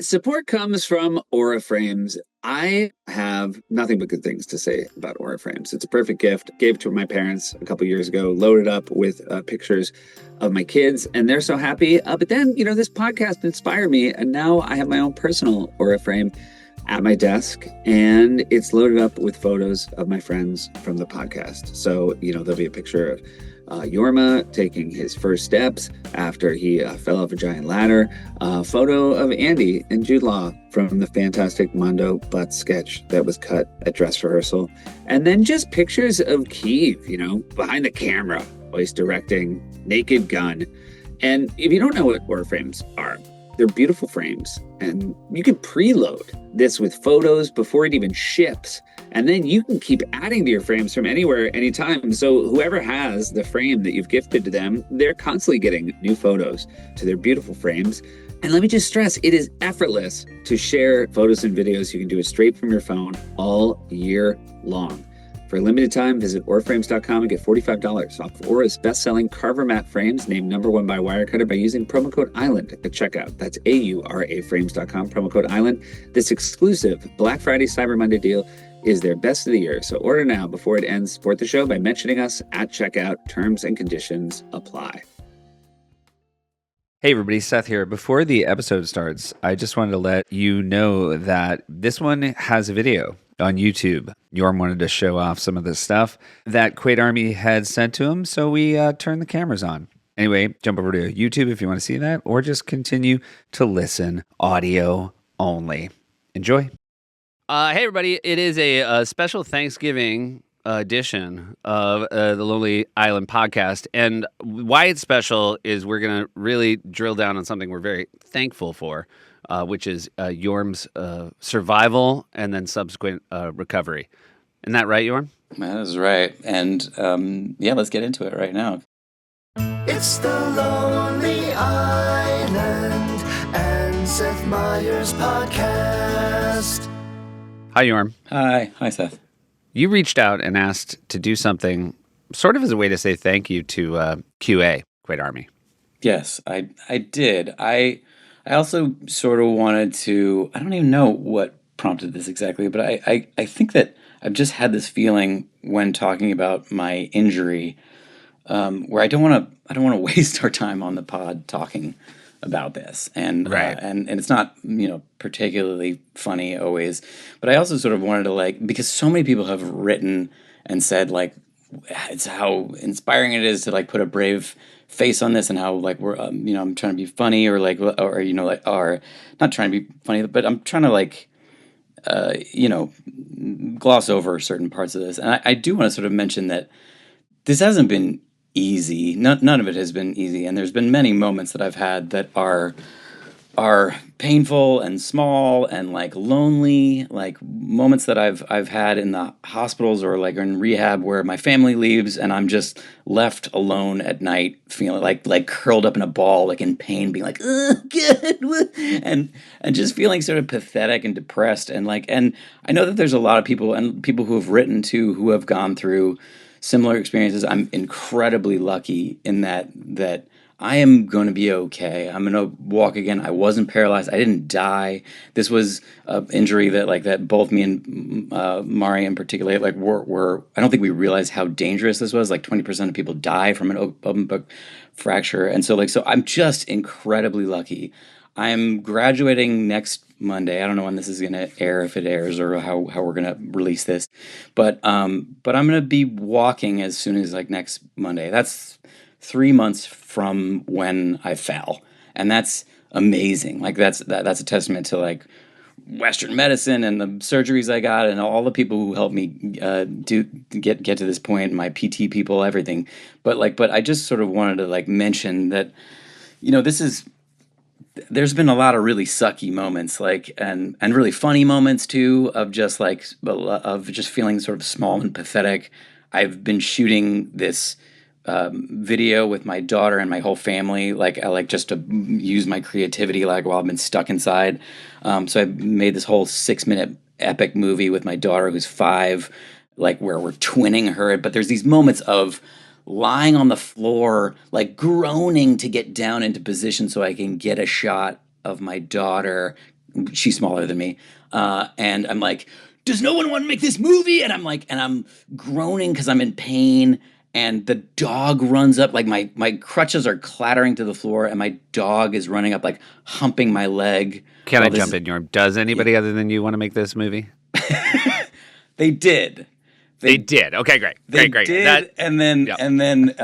Support comes from Aura Frames. I have nothing but good things to say about Aura Frames. It's a perfect gift. Gave it to my parents a couple years ago, loaded up with pictures of my kids, and they're so happy. But then, this podcast inspired me, and now I have my own personal Aura Frame at my desk, and it's loaded up with photos of my friends from the podcast. So, there'll be a picture of Jorma taking his first steps after he fell off a giant ladder. A photo of Andy and Jude Law from the fantastic Mondo butt sketch that was cut at dress rehearsal. And then just pictures of Keeve, behind the camera while he's directing Naked Gun. And if you don't know what Aura Frames are, they're beautiful frames, and you can preload this with photos before it even ships. And then you can keep adding to your frames from anywhere, anytime. So whoever has the frame that you've gifted to them, they're constantly getting new photos to their beautiful frames. And let me just stress, it is effortless to share photos and videos. You can do it straight from your phone all year long. For a limited time, visit auraframes.com and get $45 off Aura's best-selling Carver Mat frames, named #1 by Wirecutter, by using promo code ISLAND at checkout. That's AURAFrames.com, promo code ISLAND. This exclusive Black Friday Cyber Monday deal is their best of the year. So order now before it ends. Support the show by mentioning us at checkout. Terms and conditions apply. Hey everybody, Seth here. Before the episode starts, I just wanted to let you know that this one has a video on YouTube. Jorm wanted to show off some of the stuff that Quaid Army had sent to him, so we turned the cameras on. Anyway, jump over to YouTube if you want to see that, or just continue to listen audio only. Enjoy. Hey everybody, it is a special Thanksgiving edition of the Lonely Island podcast, and why it's special is we're going to really drill down on something we're very thankful for, which is Jorm's survival and then subsequent recovery. Isn't that right, Jorm? That is right. And let's get into it right now. It's the Lonely Island and Seth Meyers podcast. Hi, Jorm. Hi, Seth. You reached out and asked to do something sort of as a way to say thank you to QA, Quaid Army. Yes, I did. I also sort of wanted to, I don't even know what prompted this exactly, but I think that I've just had this feeling when talking about my injury, where I don't want to waste our time on the pod talking about this, and right. And it's not particularly funny always, but I also sort of wanted to, because so many people have written and said it's how inspiring it is to put a brave face on this, and how we're I'm trying to be funny, or not trying to be funny, but I'm trying to gloss over certain parts of this. And I do want to sort of mention that this hasn't been easy. None of it has been easy, and there's been many moments that I've had that are painful and small and lonely, moments that I've had in the hospitals or in rehab where my family leaves and I'm just left alone at night, feeling like curled up in a ball, in pain, being good, and just feeling sort of pathetic and depressed, and I know that there's a lot of people who have written too who have gone through similar experiences. I'm incredibly lucky in that I am going to be okay. I'm going to walk again. I wasn't paralyzed. I didn't die. This was an injury that both me and Mari in particular were. I don't think we realized how dangerous this was. 20% of people die from an open book fracture, and so I'm just incredibly lucky. I'm graduating next Monday. I don't know when this is going to air, if it airs, or how we're going to release this, but I'm going to be walking as soon as next Monday. That's 3 months from when I fell, and that's amazing. That's a testament to Western medicine and the surgeries I got and all the people who helped me get to this point, my PT people, everything. But I just sort of wanted to mention that there's been a lot of really sucky moments, and really funny moments too, of just of just feeling sort of small and pathetic. I've been shooting this video with my daughter and my whole family, I just to use my creativity while I've been stuck inside. So I made this whole 6-minute epic movie with my daughter, who's 5, where we're twinning her. But there's these moments of lying on the floor, groaning to get down into position so I can get a shot of my daughter she's smaller than me. And I'm like, does no one want to make this movie? And I'm groaning because I'm in pain. And the dog runs up, like my crutches are clattering to the floor, and my dog is running up, like humping my leg. Can I jump in, Jorm? Does anybody other than you want to make this movie? They did. They did. Okay, great. They great. did, and then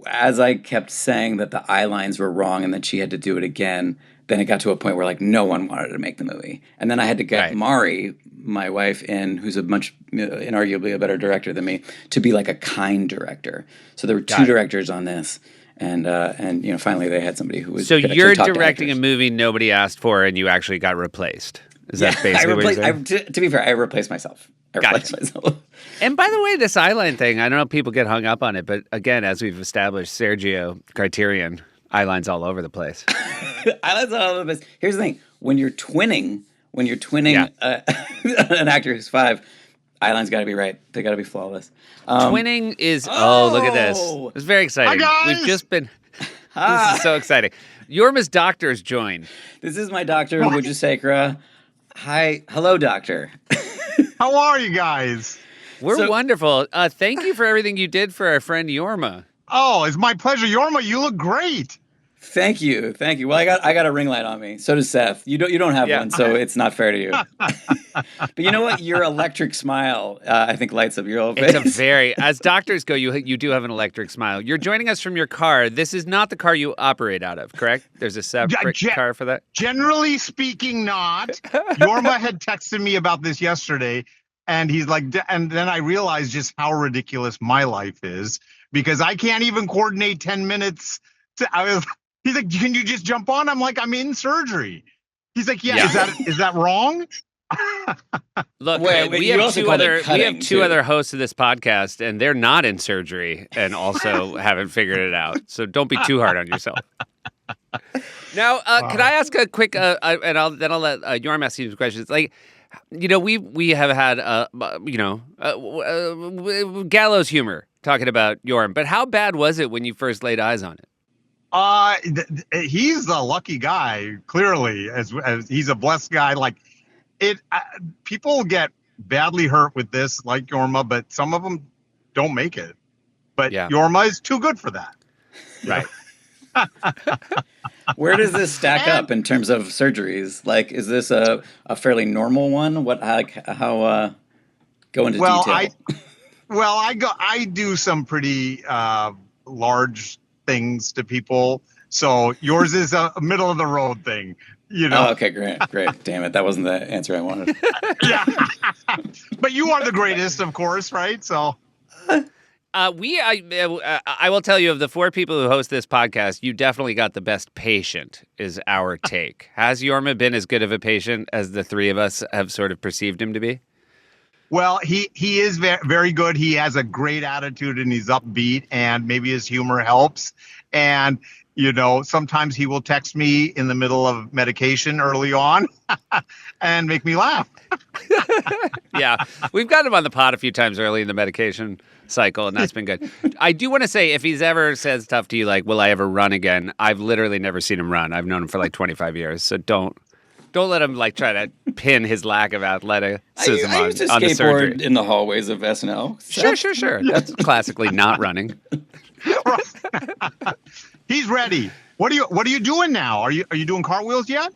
as I kept saying that the eye lines were wrong and that she had to do it again, then it got to a point where like no one wanted to make the movie, and then I had to get Mari, my wife, who's a much inarguably a better director than me, to be like a kind director. So there were two directors on this, and finally they had somebody who was. So you're directing a movie nobody asked for, and you actually got replaced. Is that basically what you're saying? To be fair, I replaced myself. And by the way, this eyeline thing, I don't know if people get hung up on it, but again, as we've established, Sergio Criterion, eyelines all over the place. Eyelines all over the place. Here's the thing: when you're twinning an actor who's 5, eyelines got to be right. They got to be flawless. Twinning is look at this. It's very exciting. Hi, guys. We've just been. This is so exciting. Jorma's doctor's joined. This is my Dr. Wijesekera. Hi, hello, doctor. How are you guys? We're wonderful. Thank you for everything you did for our friend Jorma. Oh, it's my pleasure. Jorma, you look great. Thank you. Well, I got a ring light on me. So does Seth. You don't have one, so it's not fair to you. But you know what? Your electric smile, I think, lights up your whole face. It's as doctors go, you do have an electric smile. You're joining us from your car. This is not the car you operate out of, correct? There's a separate car for that? Generally speaking, not. Jorma had texted me about this yesterday, and he's like, and then I realized just how ridiculous my life is, because I can't even coordinate 10 minutes. He's like, can you just jump on? I'm like, I'm in surgery. He's like, yeah. Is that wrong? Look, we have two other hosts of this podcast, and they're not in surgery and also haven't figured it out. So don't be too hard on yourself. Now, can I ask a quick, and I'll let Jorm ask you some questions. Like, we have had, gallows humor talking about Jorm, but how bad was it when you first laid eyes on it? He's a lucky guy, clearly, as he's a blessed guy. Like people get badly hurt with this, like Jorma, but some of them don't make it. But Jorma is too good for that. Right. Where does this stack up in terms of surgeries? Like, is this a fairly normal one? How go into detail? I do some pretty large things to people. So yours is a middle of the road thing, Oh, okay, great. Damn it, that wasn't the answer I wanted. Yeah, but you are the greatest, of course, right? So, I will tell you, of the 4 people who host this podcast, you definitely got the best patient. Is our take. Has Jorma been as good of a patient as the 3 of us have sort of perceived him to be? Well, he is very, very good. He has a great attitude and he's upbeat, and maybe his humor helps. And, sometimes he will text me in the middle of medication early on and make me laugh. Yeah, we've got him on the pod a few times early in the medication cycle, and that's been good. I do want to say, if he's ever said stuff to you like, will I ever run again? I've literally never seen him run. I've known him for like 25 years, so don't let him like try to pin his lack of athleticism I used to on the surgery. Skateboard in the hallways of SNL. Sure. That's classically not running. He's ready. What are you doing now? Are you doing cartwheels yet?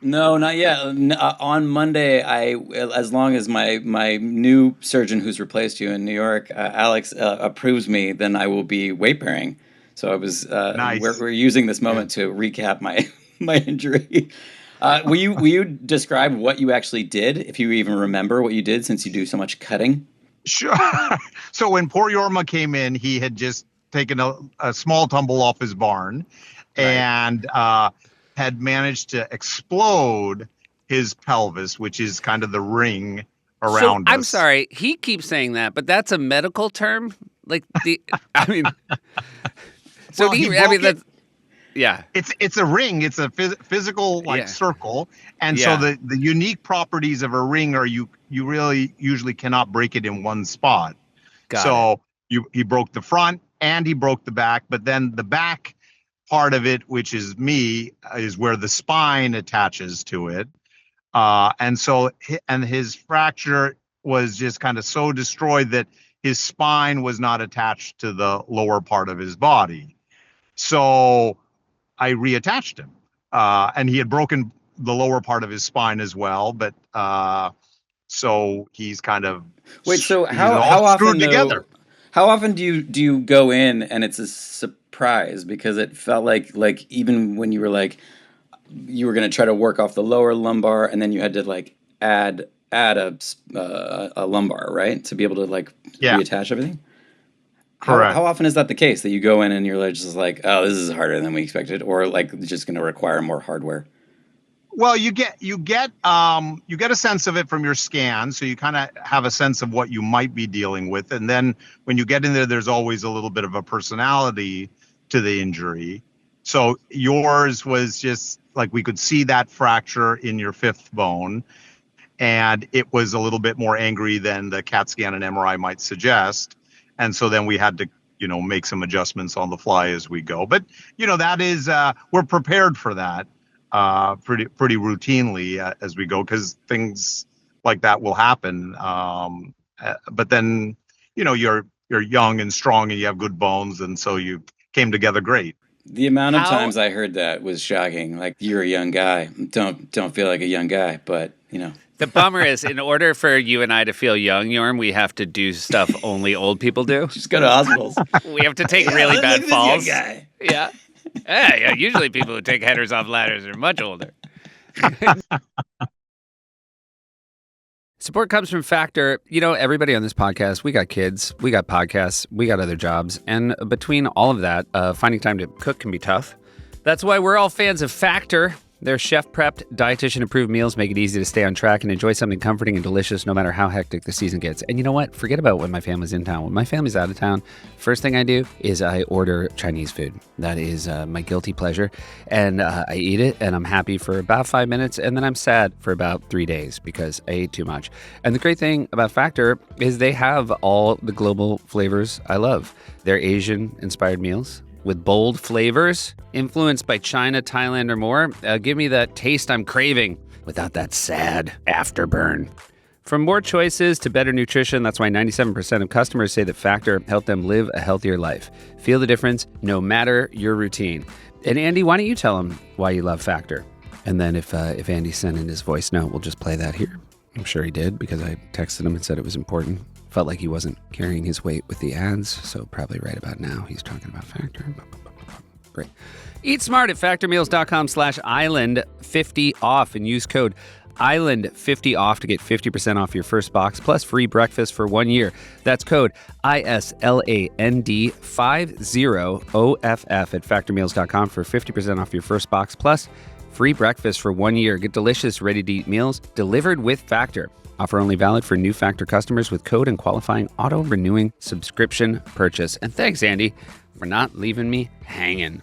No, not yet. On Monday, as long as my new surgeon who's replaced you in New York, Alex, approves me, then I will be weight bearing. So I was. Nice. We're using this moment to recap my injury. Will you describe what you actually did, if you even remember what you did, since you do so much cutting? Sure. So when poor Jorma came in, he had just taken a small tumble off his barn, and had managed to explode his pelvis, which is kind of the ring around us. I'm sorry, he keeps saying that, but that's a medical term. Like so well, yeah. It's a ring. It's a physical circle. And so the unique properties of a ring are you really usually cannot break it in one spot. He broke the front and he broke the back, but then the back part of it, which is me, is where the spine attaches to it. And his fracture was just kind of so destroyed that his spine was not attached to the lower part of his body. So I reattached him. And he had broken the lower part of his spine as well, but so he's kind of how often screwed together. How often do you go in and it's a surprise? Because it felt like even when you were like you were going to try to work off the lower lumbar, and then you had to like add a lumbar, right, to be able to like reattach everything. Correct. How often is that the case that you go in and you're like, just like, oh, this is harder than we expected, or like it's just going to require more hardware? Well, you get a sense of it from your scan, so you kind of have a sense of what you might be dealing with, and then when you get in there, there's always a little bit of a personality to the injury. So yours was just like we could see that fracture in your fifth bone, and it was a little bit more angry than the CAT scan and MRI might suggest, and so then we had to make some adjustments on the fly as we go. But that is we're prepared for that. Pretty routinely as we go, because things like that will happen. But then, you're young and strong and you have good bones, and so you came together great. The amount of times I heard that was shocking. Like, you're a young guy. Don't feel like a young guy, but The bummer is, in order for you and I to feel young, Jorm, we have to do stuff only old people do. Just go to hospitals. We have to take really bad falls. Guy. Yeah. Yeah, usually people who take headers off ladders are much older. Support comes from Factor. Everybody on this podcast, we got kids, we got podcasts, we got other jobs. And between all of that, finding time to cook can be tough. That's why we're all fans of Factor. Their chef-prepped, dietitian-approved meals make it easy to stay on track and enjoy something comforting and delicious no matter how hectic the season gets. And you know what? Forget about when my family's in town. When my family's out of town, first thing I do is I order Chinese food. That is my guilty pleasure. And I eat it, and I'm happy for about 5 minutes, and then I'm sad for about 3 days because I ate too much. And the great thing about Factor is they have all the global flavors I love. They're Asian-inspired meals with bold flavors, influenced by China, Thailand, or more. Give me that taste I'm craving without that sad afterburn. From more choices to better nutrition, that's why 97% of customers say that Factor helped them live a healthier life. Feel the difference no matter your routine. And Andy, why don't you tell them why you love Factor? And then if Andy sent in his voice note, we'll just play that here. I'm sure he did because I texted him and said it was important. Felt like he wasn't carrying his weight with the ads, so probably right about now he's talking about Factor. Great. Eat smart at factormeals.com/island50 off and use code island50 off to get 50% off your first box plus free breakfast for 1 year. That's code ISLAND50OFF at factormeals.com for 50% off your first box plus free breakfast for 1 year. Get delicious, ready-to-eat meals delivered with Factor. Offer only valid for new Factor customers with code and qualifying auto-renewing subscription purchase. And thanks, Andy, for not leaving me hanging.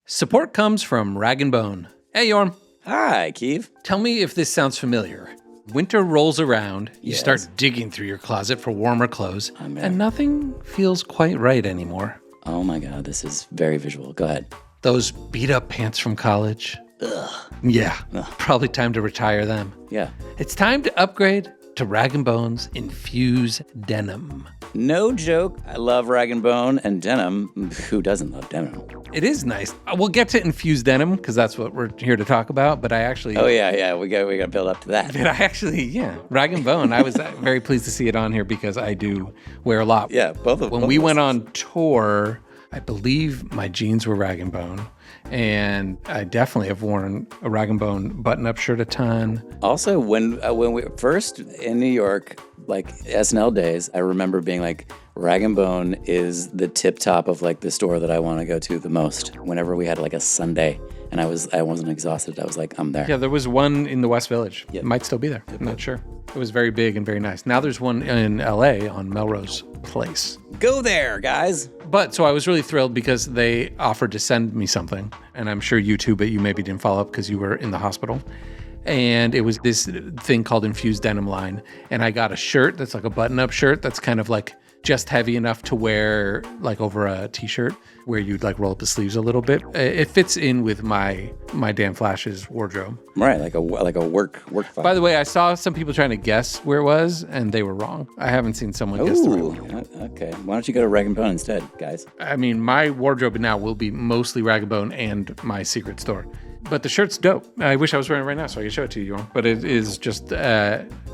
Support comes from Rag & Bone. Hey, Jorm. Hi, Keith. Tell me if this sounds familiar. Winter rolls around, you start digging through your closet for warmer clothes, and nothing feels quite right anymore. Oh my God, this is very visual. Go ahead. Those beat-up pants from college. Ugh. Yeah, probably time to retire them. Yeah. It's time to upgrade to Rag & Bone's Infuse Denim. No joke. I love Rag & Bone and denim. Who doesn't love denim? It is nice. We'll get to Infuse Denim because that's what we're here to talk about, but I actually... Oh, yeah. We got to build up to that. But I actually, Rag & Bone, I was very pleased to see it on here because I do wear a lot. Yeah, both of them. When we went on tour, I believe my jeans were Rag & Bone. And I definitely have worn a Rag & Bone button-up shirt a ton. Also, when we first in New York, like SNL days, I remember being like, Rag & Bone is the tip top of like the store that I want to go to the most. Whenever we had like a Sunday and I wasn't exhausted, I was like, I'm there. Yeah, there was one in the West Village. Yep. It might still be there. I'm not sure. It was very big and very nice. Now there's one in LA on Melrose Place. Go there, guys. But so I was really thrilled because they offered to send me something. And I'm sure you too, but you maybe didn't follow up because you were in the hospital. And it was this thing called Infused Denim Line. And I got a shirt that's like a button-up shirt that's kind of like just heavy enough to wear like over a t-shirt where you'd like roll up the sleeves a little bit. It fits in with my Dan Flash's wardrobe. Right, like a work vibe. By the way, I saw some people trying to guess where it was, and they were wrong. I haven't seen someone guess the real one. Okay. Why don't you go to Rag & Bone instead, guys? I mean, my wardrobe now will be mostly Rag & Bone and my secret store. But the shirt's dope. I wish I was wearing it right now so I could show it to you, Jorm. But it is just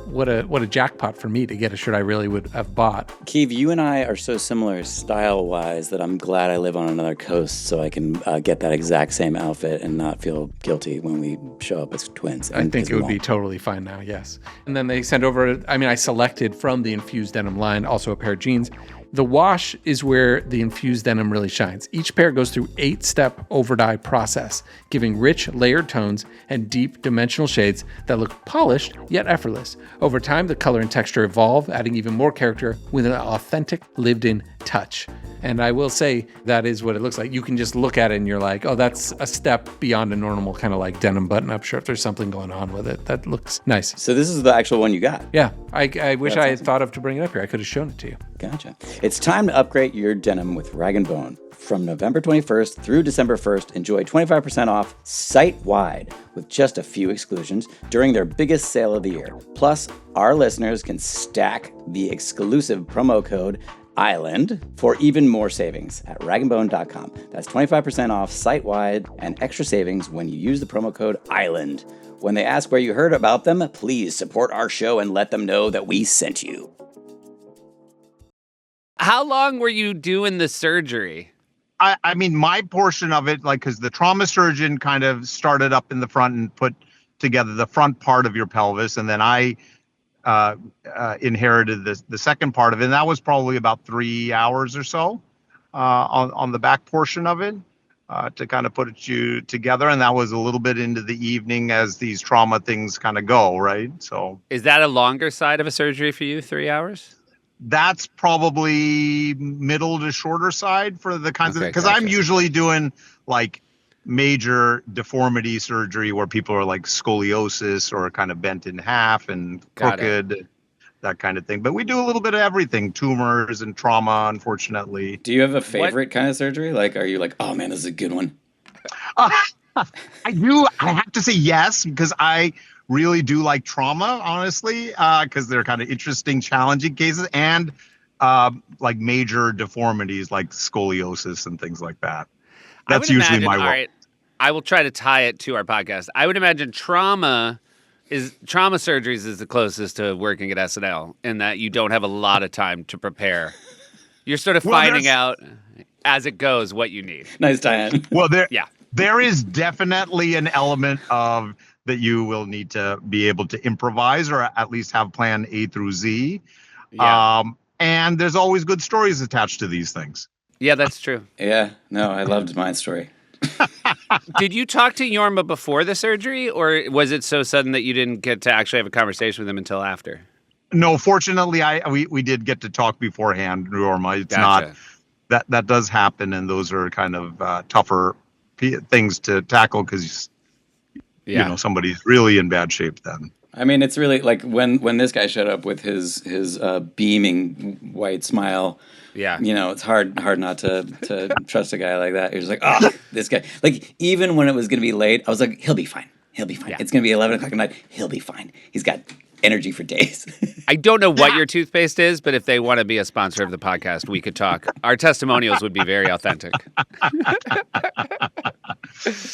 what a jackpot for me to get a shirt I really would have bought. Keeve, you and I are so similar style-wise that I'm glad I live on another coast so I can get that exact same outfit and not feel guilty when we show up as twins. I think it would be totally fine now, yes. And then they sent over, I selected from the infused denim line also a pair of jeans. The wash is where the infused denim really shines. Each pair goes through 8-step over-dye process, giving rich, layered tones and deep dimensional shades that look polished yet effortless. Over time, the color and texture evolve, adding even more character with an authentic, lived-in touch. And I will say that is what it looks like. You can just look at it and you're like, oh, that's a step beyond a normal kind of like denim button-up shirt. There's something going on with it. That looks nice. So this is the actual one you got? Yeah. I wish I had thought of to bring it up here. I could have shown it to you. Gotcha. It's time to upgrade your denim with Rag & Bone. From November 21st through December 1st, enjoy 25% off site-wide with just a few exclusions during their biggest sale of the year. Plus, our listeners can stack the exclusive promo code ISLAND for even more savings at ragandbone.com. That's 25% off site-wide and extra savings when you use the promo code ISLAND. When they ask where you heard about them, please support our show and let them know that we sent you. How long were you doing the surgery? I mean, my portion of it, like, because the trauma surgeon kind of started up in the front and put together the front part of your pelvis, and then I inherited the second part of it, and that was probably about 3 hours or so on the back portion of it to kind of put you together, and that was a little bit into the evening as these trauma things kind of go, right? So is that a longer side of a surgery for you, 3 hours? That's probably middle to shorter side for the kinds of, because gotcha. I'm usually doing like major deformity surgery where people are like scoliosis or kind of bent in half and crooked, that kind of thing. But we do a little bit of everything, tumors and trauma, unfortunately. Do you have a favorite kind of surgery? Like, are you like, oh man, this is a good one? I do. I have to say yes, because I really do like trauma, honestly, because they're kind of interesting, challenging cases, and like major deformities like scoliosis and things like that. That's usually my role. All right, I will try to tie it to our podcast. I would imagine trauma surgeries is the closest to working at SNL in that you don't have a lot of time to prepare. You're sort of finding out as it goes what you need. Nice tie-in. Well, there is definitely an element of that you will need to be able to improvise or at least have plan A through Z. Yeah. And there's always good stories attached to these things. Yeah, that's true. Yeah, no, I loved my story. Did you talk to Jorma before the surgery, or was it so sudden that you didn't get to actually have a conversation with him until after? No, fortunately, we did get to talk beforehand, Jorma. It's gotcha. Not that does happen, and those are kind of tougher things to tackle because you know somebody's really in bad shape then. I mean, it's really like when this guy showed up with his beaming white smile. Yeah, you know, it's hard not to trust a guy like that. You're just like, oh, this guy. Like, even when it was going to be late, I was like, he'll be fine. He'll be fine. Yeah. It's going to be 11 o'clock at night. He'll be fine. He's got energy for days. I don't know what your toothpaste is, but if they want to be a sponsor of the podcast, we could talk. Our testimonials would be very authentic.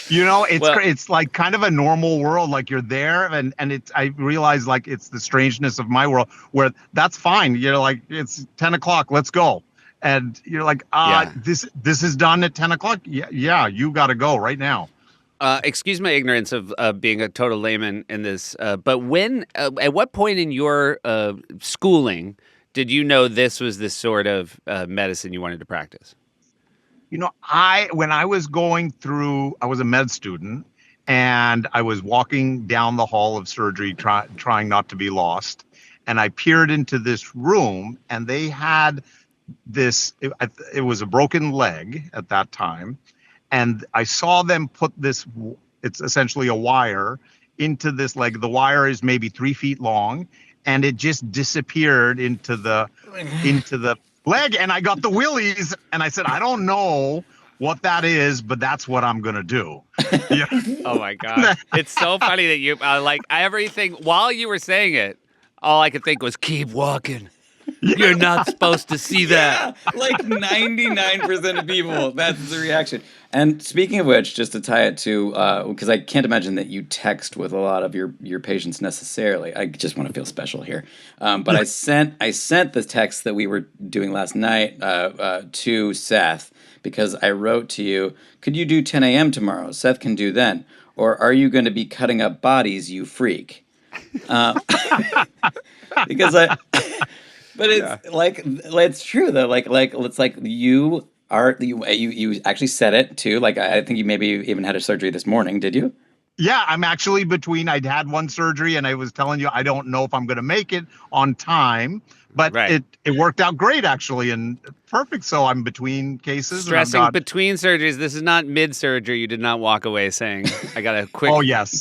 You know, it's like kind of a normal world. Like you're there, and it's. I realize like it's the strangeness of my world where that's fine. You're like, it's 10 o'clock. Let's go. And you're like, this is done at 10 o'clock. Yeah, you got to go right now. Excuse my ignorance of being a total layman in this, but at what point in your schooling did you know this was the sort of medicine you wanted to practice? You know, when I was going through, I was a med student, and I was walking down the hall of surgery trying not to be lost, and I peered into this room, and they had this, it was a broken leg at that time, and I saw them put this, it's essentially a wire, into this leg. The wire is maybe 3 feet long, and it just disappeared into the leg and I got the willies. And I said, I don't know what that is, but that's what I'm going to do. Yeah. Oh my God. It's so funny that you everything while you were saying it, all I could think was keep walking. You're not supposed to see that. Yeah, like 99% of people, that's the reaction. And speaking of which, just to tie it to, because I can't imagine that you text with a lot of your patients necessarily. I just want to feel special here. But I sent the text that we were doing last night to Seth because I wrote to you, could you do 10 a.m. tomorrow? Seth can do then. Or are you going to be cutting up bodies, you freak? Because but it's like it's true though. Like it's like you actually said it too. Like I think you maybe even had a surgery this morning. Did you? Yeah, I'm actually I'd had one surgery and I was telling you I don't know if I'm going to make it on time, but it worked out great actually and perfect. So I'm between cases. Stressing between surgeries. This is not mid-surgery. You did not walk away saying, I got a quick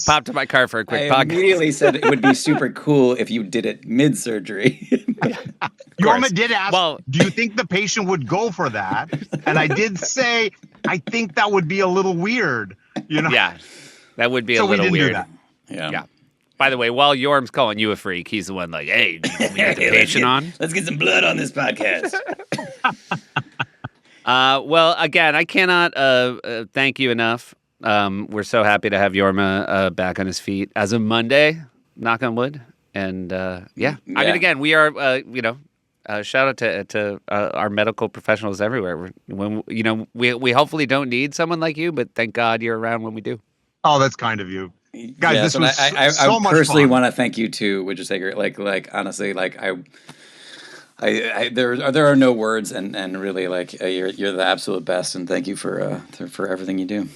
pop to my car for a quick podcast. I immediately said it would be super cool if you did it mid-surgery. Jorma did ask, do you think the patient would go for that? And I did say, I think that would be a little weird. You know? Yeah. That would be a little weird. Do that. Yeah. By the way, while Jorm's calling you a freak, he's the one like, hey, we get the patient on. Let's get some blood on this podcast. Well, again, I cannot thank you enough. We're so happy to have Jorma back on his feet as of Monday, knock on wood. And I mean, again, we are, shout out to our medical professionals everywhere. We hopefully don't need someone like you, but thank God you're around when we do. Oh, that's kind of you. Guys, this was so much fun. I personally want to thank you too, Wijesekera. Like honestly, like there are no words, and really, like you're the absolute best, and thank you for everything you do.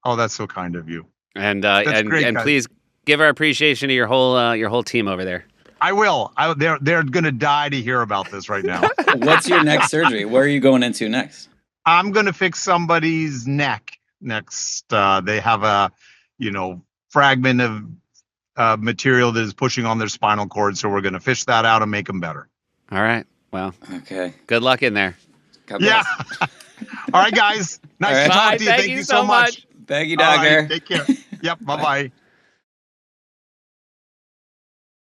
Oh, that's so kind of you. And great, and please give our appreciation to your whole team over there. I will. They're gonna die to hear about this right now. What's your next surgery? Where are you going into next? I'm gonna fix somebody's neck next. They have a fragment of material that is pushing on their spinal cord, so we're gonna fish that out and make them better. All right. Well, okay. Good luck in there. Yeah. All right, guys. Nice to talk to you. Thank you so much. Thank you, Doctor. Right, take care. Yep. Bye-bye.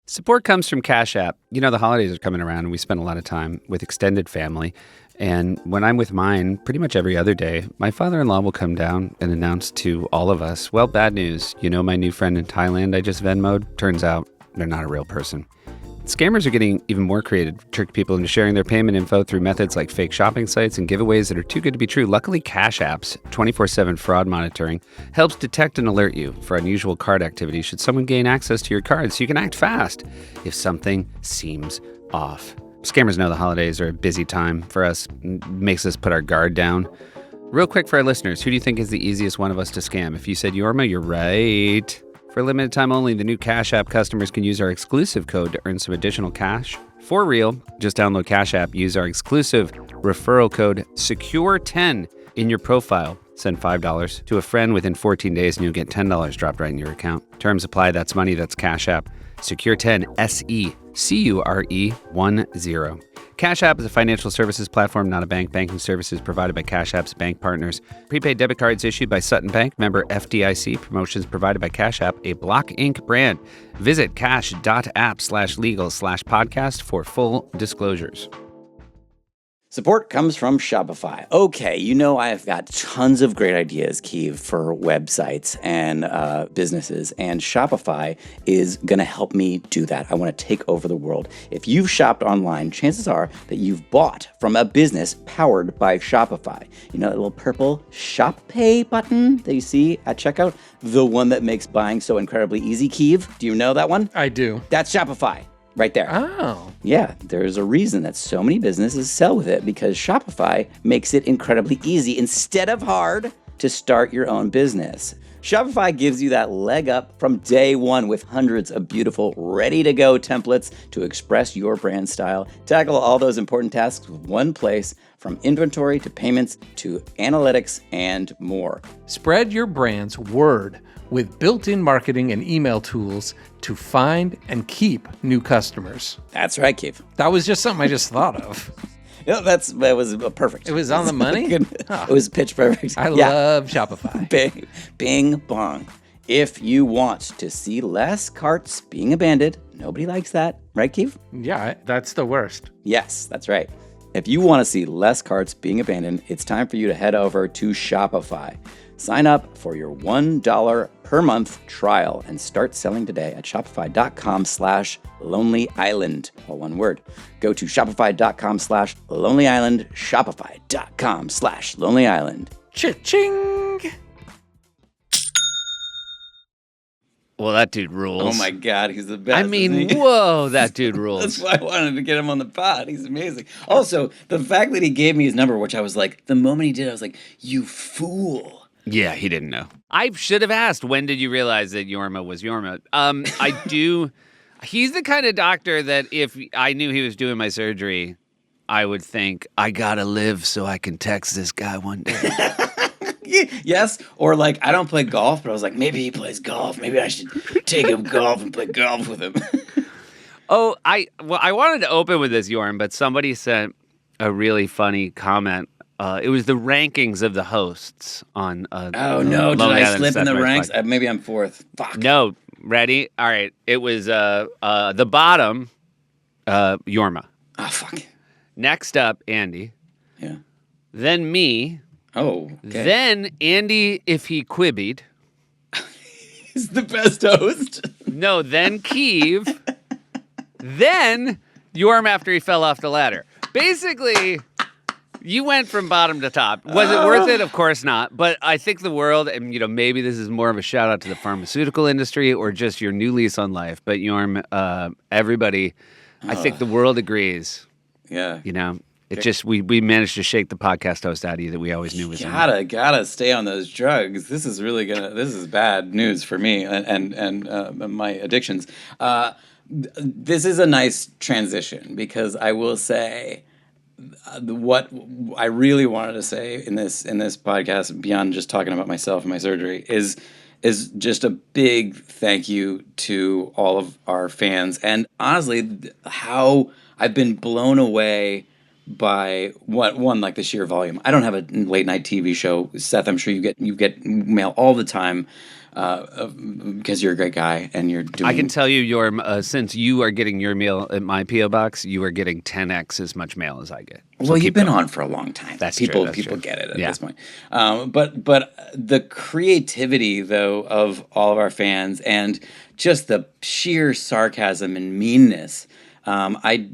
Support comes from Cash App. The holidays are coming around and we spend a lot of time with extended family. And when I'm with mine, pretty much every other day, my father-in-law will come down and announce to all of us, well, bad news. My new friend in Thailand I just Venmo'd? Turns out they're not a real person. Scammers are getting even more creative to trick people into sharing their payment info through methods like fake shopping sites and giveaways that are too good to be true. Luckily, Cash App's 24/7 fraud monitoring helps detect and alert you for unusual card activity should someone gain access to your card, so you can act fast if something seems off. Scammers know the holidays are a busy time for us, makes us put our guard down. Real quick for our listeners, who do you think is the easiest one of us to scam? If you said Jorma, you're right. For a limited time only, the new Cash App customers can use our exclusive code to earn some additional cash. For real, just download Cash App, use our exclusive referral code SECURE10 in your profile. Send $5 to a friend within 14 days and you'll get $10 dropped right in your account. Terms apply. That's money. That's Cash App. SECURE10, SECURE10. Cash App is a financial services platform, not a bank. Banking services provided by Cash App's bank partners. Prepaid debit cards issued by Sutton Bank, member FDIC. Promotions provided by Cash App, a Block Inc. brand. Visit cash.app/legal/podcast for full disclosures. Support comes from Shopify. Okay, I've got tons of great ideas, Keeve, for websites and businesses, and Shopify is going to help me do that. I want to take over the world. If you've shopped online, chances are that you've bought from a business powered by Shopify. That little purple Shop Pay button that you see at checkout? The one that makes buying so incredibly easy, Keeve. Do you know that one? I do. That's Shopify. Right there. Oh. Yeah, there's a reason that so many businesses sell with it, because Shopify makes it incredibly easy instead of hard to start your own business. Shopify gives you that leg up from day one with hundreds of beautiful, ready-to-go templates to express your brand style. Tackle all those important tasks with one place, from inventory to payments to analytics and more. Spread your brand's word with built-in marketing and email tools to find and keep new customers. That's right, Keith. That was just something I just thought of. Yeah, that was perfect. It was on the money? It was pitch perfect. I love Shopify. Bing bong. If you want to see less carts being abandoned, nobody likes that, right, Keith? Yeah, that's the worst. Yes, that's right. If you want to see less carts being abandoned, it's time for you to head over to Shopify. Sign up for your $1 per month trial and start selling today at shopify.com/Lonely Island. All one word. Go to shopify.com/Lonely Island, shopify.com/Lonely Island. Cha-ching! Well, that dude rules. Oh my God, he's the best. I mean, isn't he? whoa, that dude rules. That's why I wanted to get him on the pod. He's amazing. Also, the fact that he gave me his number, which I was like, the moment he did, I was like, you fool. Yeah, he didn't know. I should have asked, when did you realize that Jorma was Jorma? I do. He's the kind of doctor that if I knew he was doing my surgery, I would think, I gotta live so I can text this guy one day. Yes, or like, I don't play golf, but I was like, maybe he plays golf. Maybe I should take him golf and play golf with him. I wanted to open with this, Jorm, but somebody sent a really funny comment. It was the rankings of the hosts on. Oh no! Did I slip in the ranks? Maybe I'm fourth. Fuck. No, ready? All right. It was the bottom, Jorma. Oh fuck. Next up, Andy. Yeah. Then me. Oh. Okay. Then Andy, if he quibbied. He's the best host. No. Then Keeve. Then Jorm after he fell off the ladder. Basically. You went from bottom to top. Was it worth it? Of course not. But I think the world, and maybe this is more of a shout out to the pharmaceutical industry or just your new lease on life. But Jorm, everybody, I think the world agrees. Yeah. It just we managed to shake the podcast host out of you that we always knew was gotta stay on those drugs. This is really this is bad news for me and my addictions. This is a nice transition because I will say. What I really wanted to say in this podcast, beyond just talking about myself and my surgery, is just a big thank you to all of our fans, and honestly, how I've been blown away by one like the sheer volume. I don't have a late night TV show, Seth. I'm sure you get mail all the time. Because you're a great guy and you're doing. I can tell you, since you are getting your mail at my PO box, you are getting 10x as much mail as I get. So well, you've been on for a long time. That's people. True, People get it at this point. But the creativity though of all of our fans and just the sheer sarcasm and meanness. I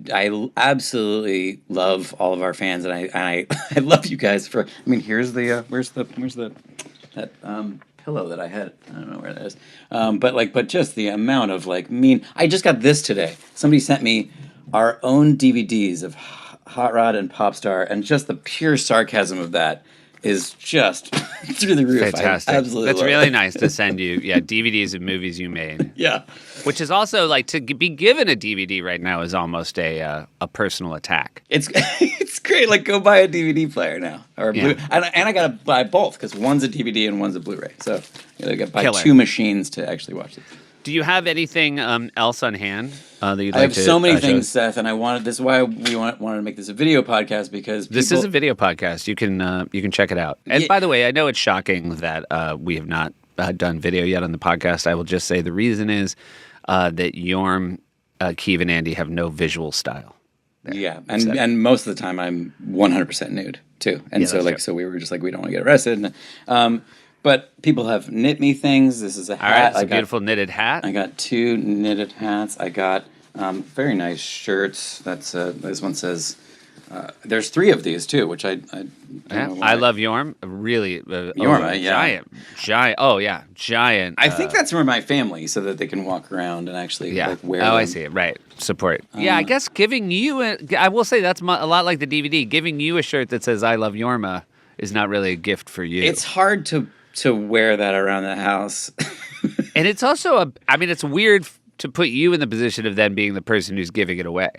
absolutely love all of our fans and I love you guys for. I mean, here's the where's that pillow that I had. I don't know where that is. But just the amount of mean. I just got this today. Somebody sent me our own DVDs of Hot Rod and Popstar, and just the pure sarcasm of that is just through the roof. Fantastic. I absolutely That's love really it. nice to send you. Yeah, DVDs of movies you made. Yeah. Which is also to be given a DVD right now is almost a personal attack. It's great. Go buy a DVD player now or Blu. And I gotta buy both because one's a DVD and one's a Blu-ray. So I gotta buy two machines to actually watch it. Do you have anything else on hand that you'd like to? I have so many things, show? Seth, and this is why we wanted to make this a video podcast because this is a video podcast. You can check it out. And by the way, I know it's shocking that we have not done video yet on the podcast. I will just say the reason is that Jorm, Keeve, and Andy have no visual style. There. Yeah, and most of the time I'm 100% nude too, and so we were just we don't want to get arrested. But people have knit me things. This is a hat. All right, it's a beautiful knitted hat. I got 2 knitted hats. I got very nice shirts. That's this one says. There's 3 of these too, which I love Jorm. Really, Jorma, giant. Oh yeah, giant. I think that's for my family, so that they can walk around and actually wear. Oh, them. I see it. Right, support. I guess giving you I will say that's a lot like the DVD. Giving you a shirt that says "I love Jorma" is not really a gift for you. It's hard to wear that around the house, and it's also it's weird to put you in the position of then being the person who's giving it away.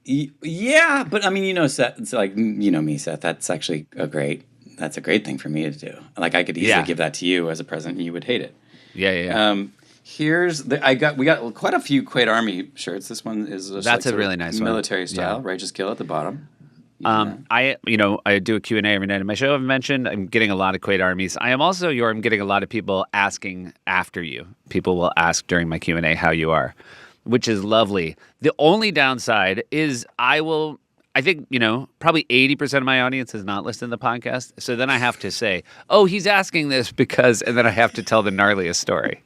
Yeah, but Seth, it's me, Seth. That's actually a great thing for me to do. I could easily give that to you as a present, and you would hate it. Yeah. We got quite a few Kuwait Army shirts. This one is just that's a really nice military one. style, Righteous Kill at the bottom. I do a Q&A every night on my show. I've mentioned I'm getting a lot of Quaid Armies. I am also, I'm getting a lot of people asking after you. People will ask during my Q&A how you are, which is lovely. The only downside is I think, probably 80% of my audience has not listened to the podcast. So then I have to say, oh, he's asking this because, and then I have to tell the gnarliest story.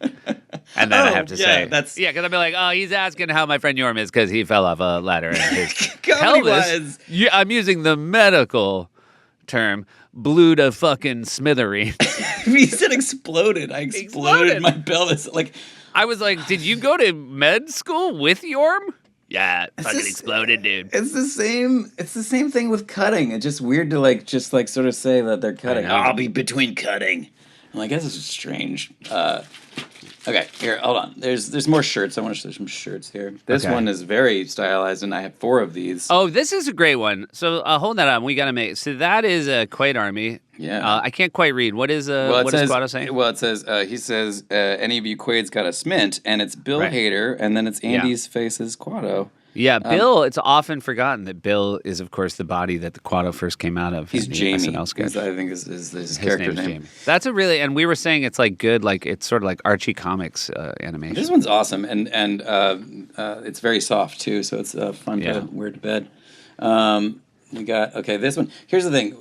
And then I have to say, because I'll be like, oh, he's asking how my friend Jorm is because he fell off a ladder and his pelvis. Yeah, I'm using the medical term, blew to fucking smithereen. He said exploded. I exploded my pelvis. Like, I was like, did you go to med school with Jorm? Yeah, fucking exploded, dude. It's the same. It's the same thing with cutting. It's just weird to sort of say that they're cutting. I'll be between cutting. I'm like, this is strange. Okay, here, hold on. There's more shirts. I want to show some shirts here. This one is very stylized, and I have 4 of these. Oh, this is a great one. So hold that on. We got to make. So that is a Quaid Army. Yeah. I can't quite read. What is Quado saying? Well, it says he says any of you Quaids got a smint, and it's Bill Hader, and then it's Andy's face is Quado. Yeah, Bill. It's often forgotten that Bill is, of course, the body that the Quado first came out of. He's Jamie. SNL sketch. I think is his character name. Jamie. That's a really, and we were saying it's like good, like it's sort of like Archie Comics animation. This one's awesome, and it's very soft too, so it's fun to wear to bed. We got this one. Here's the thing: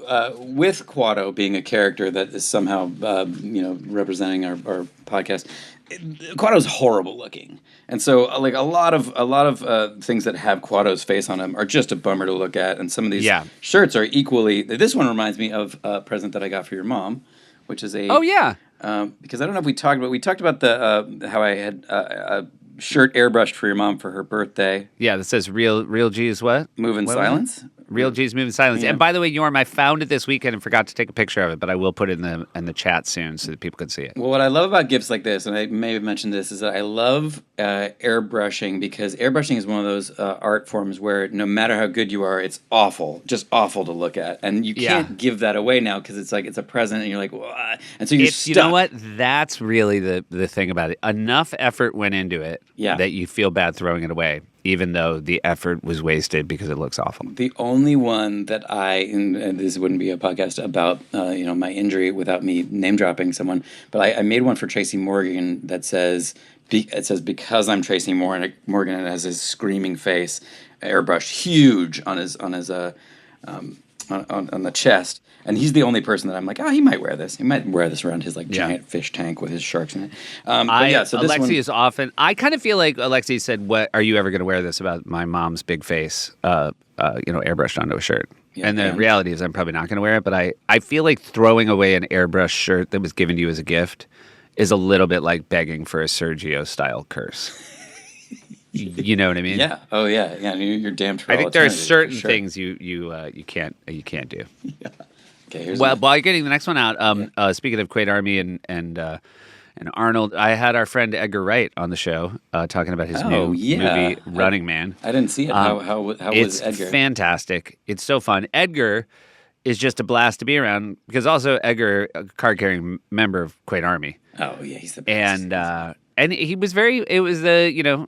with Quado being a character that is somehow representing our podcast, Quado's horrible looking, and so like a lot of things that have Quado's face on them are just a bummer to look at. And some of these shirts are equally. This one reminds me of a present that I got for your mom, which is a because I don't know if we talked about the how I had a shirt airbrushed for your mom for her birthday. Yeah, that says real G is what? Move in silence. Real G's Move in Silence. Yeah. And by the way, Jorm, I found it this weekend and forgot to take a picture of it, but I will put it in the chat soon so that people can see it. Well, what I love about gifts like this, and I may have mentioned this, is that I love airbrushing, because airbrushing is one of those art forms where no matter how good you are, it's awful, just awful to look at. And you can't give that away now because it's like it's a present and you're like, wah. And so you're stuck. You know what? That's really the thing about it. Enough effort went into it that you feel bad throwing it away, even though the effort was wasted because it looks awful. The only one that and this wouldn't be a podcast about my injury without me name dropping someone, but I made one for Tracy Morgan that says, because I'm Tracy Morgan, and it has his screaming face airbrushed huge on the chest. And he's the only person that I'm like, he might wear this. He might wear this around his giant fish tank with his sharks in it. So Alexi is often. I kind of feel like Alexi said, "What are you ever going to wear this?" About my mom's big face, airbrushed onto a shirt. Yeah, and the reality is, I'm probably not going to wear it. But I feel like throwing away an airbrushed shirt that was given to you as a gift is a little bit like begging for a Sergio style curse. You know what I mean? Yeah. Oh yeah. Yeah. You're damned for. I think there are certain things you can't do. Yeah. Okay, while you're getting the next one out, speaking of Quaid Army and Arnold, I had our friend Edgar Wright on the show talking about his new movie Running Man. I didn't see it. How was Edgar? It's fantastic. It's so fun. Edgar is just a blast to be around because also Edgar, a card-carrying member of Quaid Army. Oh yeah, he's the best. And he was again,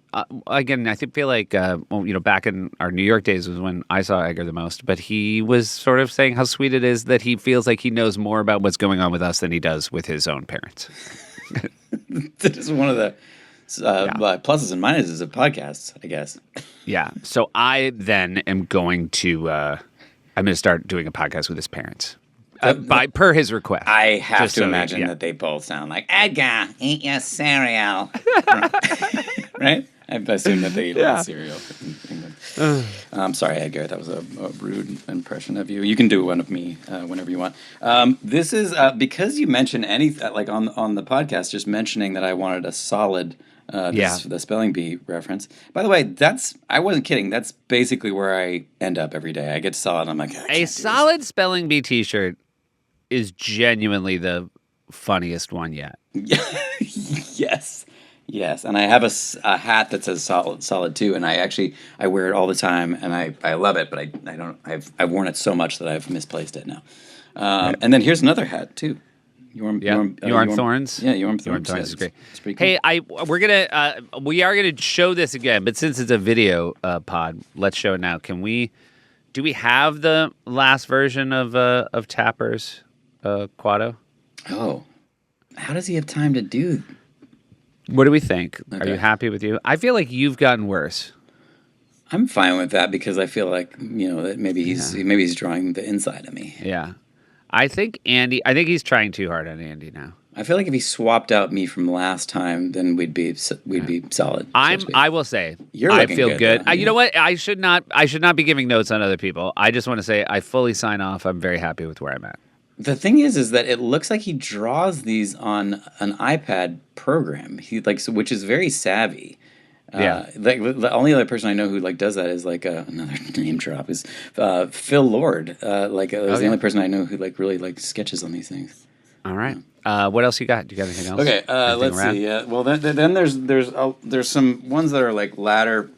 I feel like, back in our New York days was when I saw Edgar the most, but he was sort of saying how sweet it is that he feels like he knows more about what's going on with us than he does with his own parents. That is one of the pluses and minuses of podcasts, I guess. Yeah. So I then am going to, start doing a podcast with his parents. Per his request. I have to imagine that they both sound like, Edgar, eat your cereal. Right? I assume that they eat a lot of cereal in England. I'm sorry, Edgar. That was a rude impression of you. You can do one of me whenever you want. This is because you mentioned anything, like on the podcast, just mentioning that I wanted a solid the spelling bee reference. By the way, I wasn't kidding. That's basically where I end up every day. I get solid and I'm like, a solid spelling bee t-shirt is genuinely the funniest one yet. Yes. And I have a hat that says solid too, and I wear it all the time, and I love it, but I don't. I've worn it so much that I've misplaced it now. And then here's another hat too. Jorm Thorns. Yeah, Jorm Thorns. Thorns is great. It's pretty cool. Hey, we are gonna show this again, but since it's a video pod, let's show it now. Can we Do we have the last version of Tapper's Quado? Oh, how does he have time to do? What do we think? Okay. Are you happy with you? I feel like you've gotten worse. I'm fine with that because I feel like that maybe he's drawing the inside of me. Yeah. I think he's trying too hard on Andy now. I feel like if he swapped out me from last time, then we'd be solid. I will say I feel good. though, You know what? I should not be giving notes on other people. I just want to say I fully sign off. I'm very happy with where I'm at. The thing is that it looks like he draws these on an iPad program. Which is very savvy. Yeah. The only other person I know who does that is another name drop is Phil Lord. The only person I know who really sketches on these things. All right. What else you got? Do you got anything else? Okay. Let's see. Yeah. Well, then there's some ones that are ladder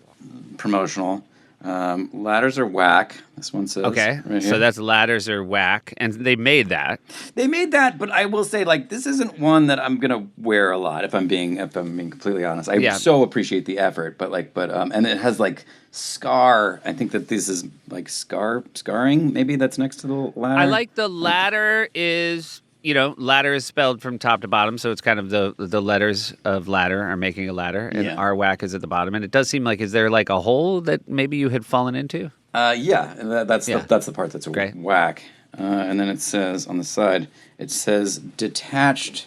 promotional. Ladders are whack. This one says. Okay. Right So that's ladders are whack, and they made that. They made that, but I will say this isn't one that I'm gonna wear a lot. If I'm being completely honest, I so appreciate the effort, but and it has scar. I think that this is scarring. Maybe that's next to the ladder. I like the ladder is. Ladder is spelled from top to bottom, so it's kind of the letters of ladder are making a ladder, and our whack is at the bottom. And it does seem like, is there a hole that maybe you had fallen into? That's the part that's Great. Whack. And then it says on the side, it says Detached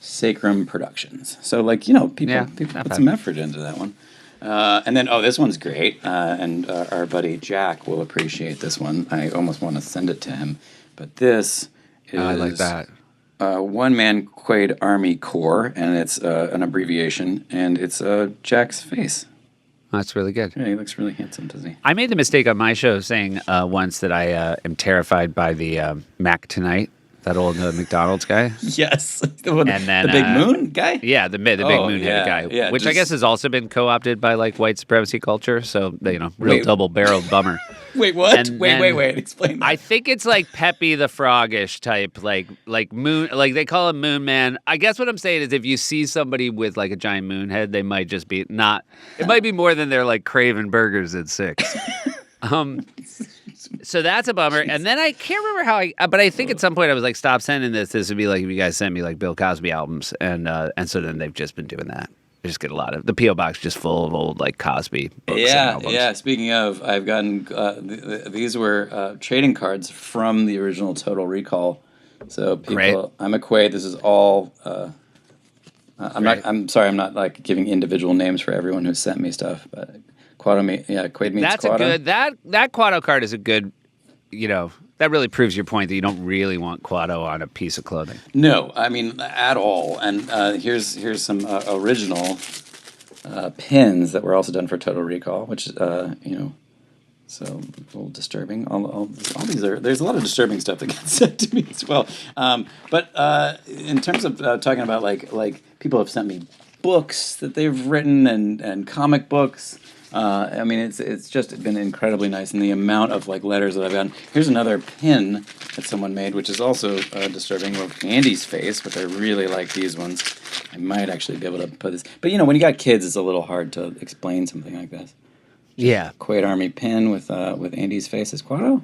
Sacrum Productions. So people put some effort into that one. And then this one's great, and our buddy Jack will appreciate this one. I almost want to send it to him, but this. I like that. One Man Quaid Army Corps, and it's an abbreviation, and it's Jack's face. That's really good. Yeah, he looks really handsome, doesn't he? I made the mistake on my show saying once that I am terrified by the Mac Tonight, that old McDonald's guy. Yes. And then the big moon guy? Yeah, the big moon-headed guy, yeah, which I guess has also been co-opted by white supremacy culture, so, real double-barreled bummer. Wait, what? And Wait. Explain that. I think it's Peppy the Frog-ish type, like moon, they call him Moon Man. I guess what I'm saying is if you see somebody with a giant moon head, they might just be not. It might be more than they're craving burgers at 6. So that's a bummer. And then I can't remember but I think at some point I was stop sending this. This would be if you guys sent me Bill Cosby albums, and so then they've just been doing that. I just get a lot of the P.O. box just full of old Cosby books and albums. Yeah. Speaking of, I've gotten these were trading cards from the original Total Recall. So people, Great. I'm a Quaid. This is all. I'm sorry. I'm not giving individual names for everyone who sent me stuff, but Quaid meets That's Quado. a good that Quado card is a good. That really proves your point that you don't really want Quado on a piece of clothing. No, I mean at all. And here's some original pins that were also done for Total Recall, which so a little disturbing. All these are. There's a lot of disturbing stuff that gets sent to me as well. But in terms of talking about people have sent me books that they've written and comic books. I mean, it's just been incredibly nice, and the amount of letters that I've gotten. Here's another pin that someone made, which is also disturbing, with Andy's face, which I really like these ones. I might actually be able to put this, but when you got kids, it's a little hard to explain something like this. Yeah, Quaid Army pin with Andy's face as Quado.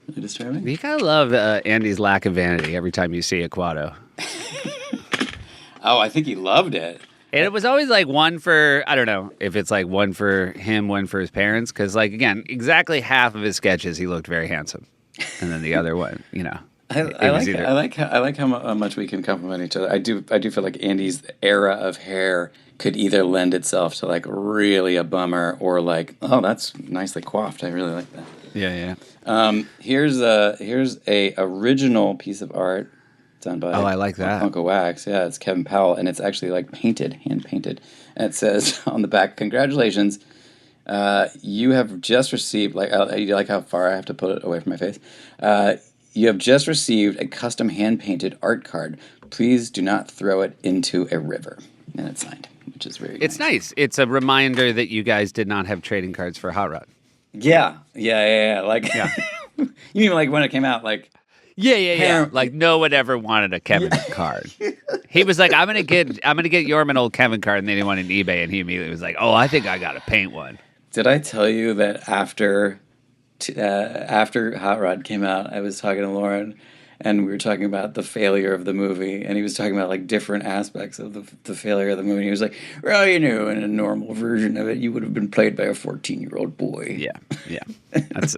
Really disturbing. You gotta love Andy's lack of vanity every time you see a Quado. Oh, I think he loved it. And it was always one for, I don't know if it's one for him, one for his parents. Because, again, exactly half of his sketches, he looked very handsome. And then the other one, I like how much we can compliment each other. I do feel like Andy's era of hair could either lend itself to really a bummer or oh, that's nicely coiffed. I really like that. Yeah. Here's a original piece of art. Done by I like that. Uncle Wax. Yeah, it's Kevin Powell, and it's actually hand painted. And it says on the back, "Congratulations, you have just received." You like how far I have to put it away from my face. You have just received a custom hand painted art card. Please do not throw it into a river. And it's signed, which is very. It's nice. It's a reminder that you guys did not have trading cards for Hot Rod. Yeah. You mean when it came out, Yeah. No one ever wanted a Kevin card. He was like, I'm gonna get Jorm an old Kevin card, and then he went on eBay, and he immediately was like, oh, I think I gotta paint one. Did I tell you that after after Hot Rod came out, I was talking to Lauren, and we were talking about the failure of the movie, and he was talking about like different aspects of the failure of the movie. He was like, well, in a normal version of it, you would have been played by a 14-year-old boy. Yeah. That's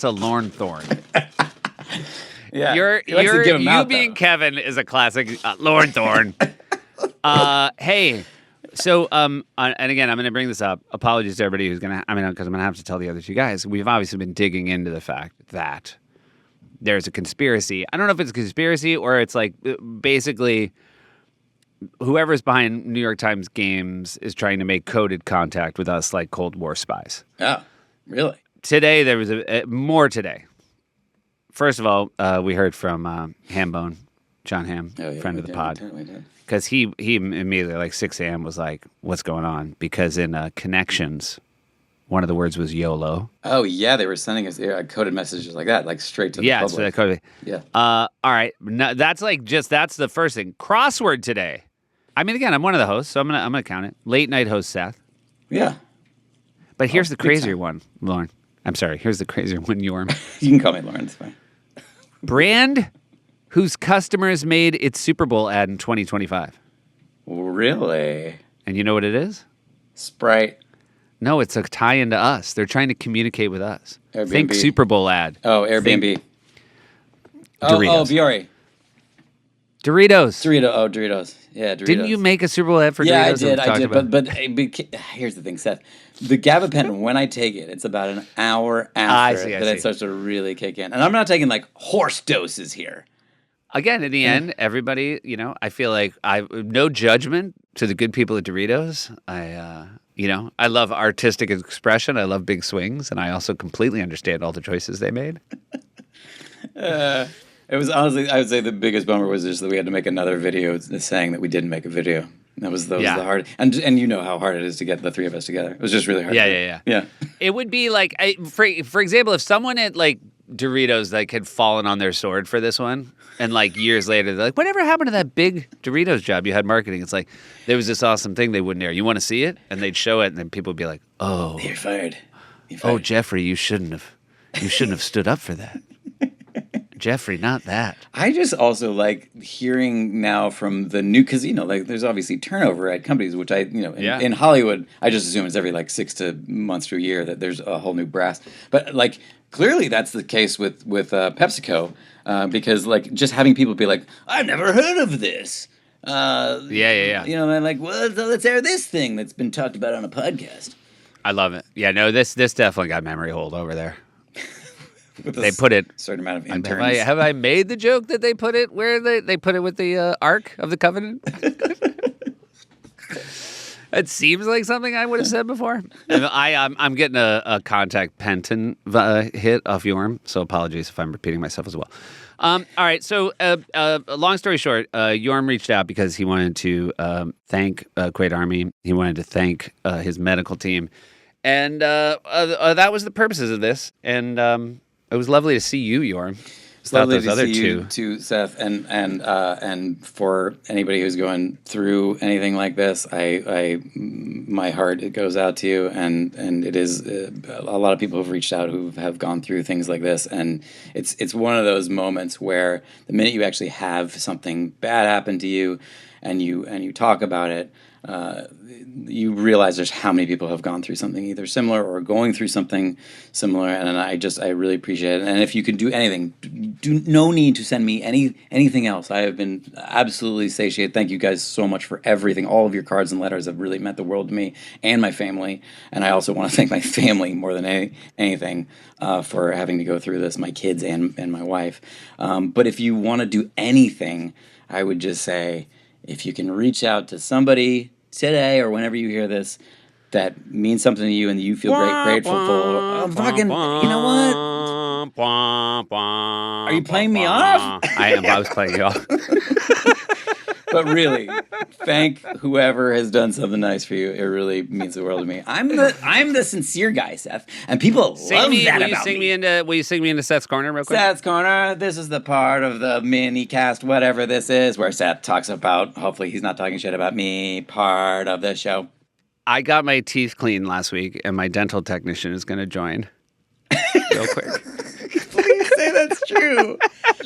a Lorne Thorne. Yeah, you being Kevin is a classic Lorne Thorne. Hey. So, and again, I'm going to bring this up. Apologies to everybody because I'm going to have to tell the other two guys. We've obviously been digging into the fact that there's a conspiracy. I don't know if it's a conspiracy or it's like basically whoever's behind New York Times games is trying to make coded contact with us like Cold War spies. Oh, really? Today, there was more today. First of all, we heard from Hambone, John Hamm, friend of the pod. Because he immediately, like 6 a.m., was like, what's going on? Because in Connections, one of the words was YOLO. Oh, yeah. They were sending us coded messages like that, like straight to the public. So that coded. Yeah. All right. No, that's the first thing. Crossword today. I mean, again, I'm one of the hosts, so I'm gonna count it. Late night host Seth. Yeah. But here's the crazier one, Lauren. I'm sorry. Here's the crazier one, Jorm. You can call me Lauren. It's fine. Brand whose customers made its Super Bowl ad in 2025. Really? And you know what it is? Sprite. No, it's a tie-in to us. They're trying to communicate with us. Airbnb. Think Super Bowl ad. Oh, Airbnb. Doritos. Biore. Doritos. Doritos. Yeah, Doritos. Didn't you make a Super Bowl ad for Doritos? Yeah, I did. But here's the thing, Seth. The gabapentin, when I take it, it's about an hour after it starts to really kick in. And I'm not taking like horse doses here. Again, in the end, everybody, I feel like no judgment to the good people at Doritos. I love artistic expression. I love big swings. And I also completely understand all the choices they made. It was honestly, I would say the biggest bummer was just that we had to make another video saying that we didn't make a video. That was the hard, and you know how hard it is to get the three of us together. It was just really hard. Yeah. It would be like, for example, if someone at like Doritos like had fallen on their sword for this one, and like years later they're like, whatever happened to that big Doritos job you had marketing? It's like there was this awesome thing they wouldn't air. You want to see it? And they'd show it, and then people would be like, oh, you're fired. Oh, Jeffrey, you shouldn't have stood up for that. Jeffrey, not that. I just also like hearing now from the new, because like there's obviously turnover at companies, which in Hollywood I just assume it's every like 6 months to a year that there's a whole new brass. But like clearly that's the case with PepsiCo, because like just having people be like, I've never heard of this. Yeah. They're like, well, let's air this thing that's been talked about on a podcast. I love it. Yeah, no, this definitely got memory hold over there. They put it certain amount of interns. Have I made the joke that they put it where they put it with the Ark of the Covenant? It seems like something I would have said before. I'm getting a contact Penton hit off Jorm, so apologies if I'm repeating myself as well. All right, so long story short, Jorm reached out because he wanted to thank Kuwait Army. He wanted to thank his medical team, and that was the purposes of this. And it was lovely to see you, Jorm. It's lovely to see you too, Seth, and for anybody who's going through anything like this, my heart it goes out to you, and it is a lot of people have reached out who have gone through things like this, and it's one of those moments where the minute you actually have something bad happen to you, and you talk about it. You realize there's how many people have gone through something either similar or going through something similar, and I really appreciate it. And if you can do anything, no need to send me anything else. I have been absolutely satiated. Thank you guys so much for everything. All of your cards and letters have really meant the world to me and my family. And I also want to thank my family more than anything for having to go through this, my kids and my wife. But if you want to do anything, I would just say if you can reach out to somebody today or whenever you hear this that means something to you and you feel grateful for, fucking, you know what? Are you playing me off? I am. I was playing you off. But really, thank whoever has done something nice for you. It really means the world to me. I'm the sincere guy, Seth, and people love that about me. Will you sing me into Seth's Corner real quick? Seth's Corner. This is the part of the mini cast, whatever this is, where Seth talks about. Hopefully, he's not talking shit about me. Part of the show. I got my teeth cleaned last week, and my dental technician is going to join real quick. Please say that's true.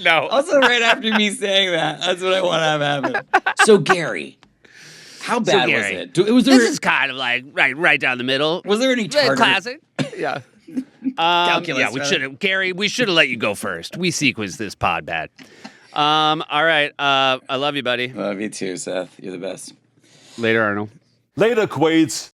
No. Also, right after me saying that, that's what I want to have happen. So, Gary, how bad was it? This is kind of like right down the middle. Was there any tartar? Classic. Yeah. Calculus, yeah, we should have let you go first. We sequenced this pod bad. All right. I love you, buddy. Love you too, Seth. You're the best. Later, Arnold. Later, Quades.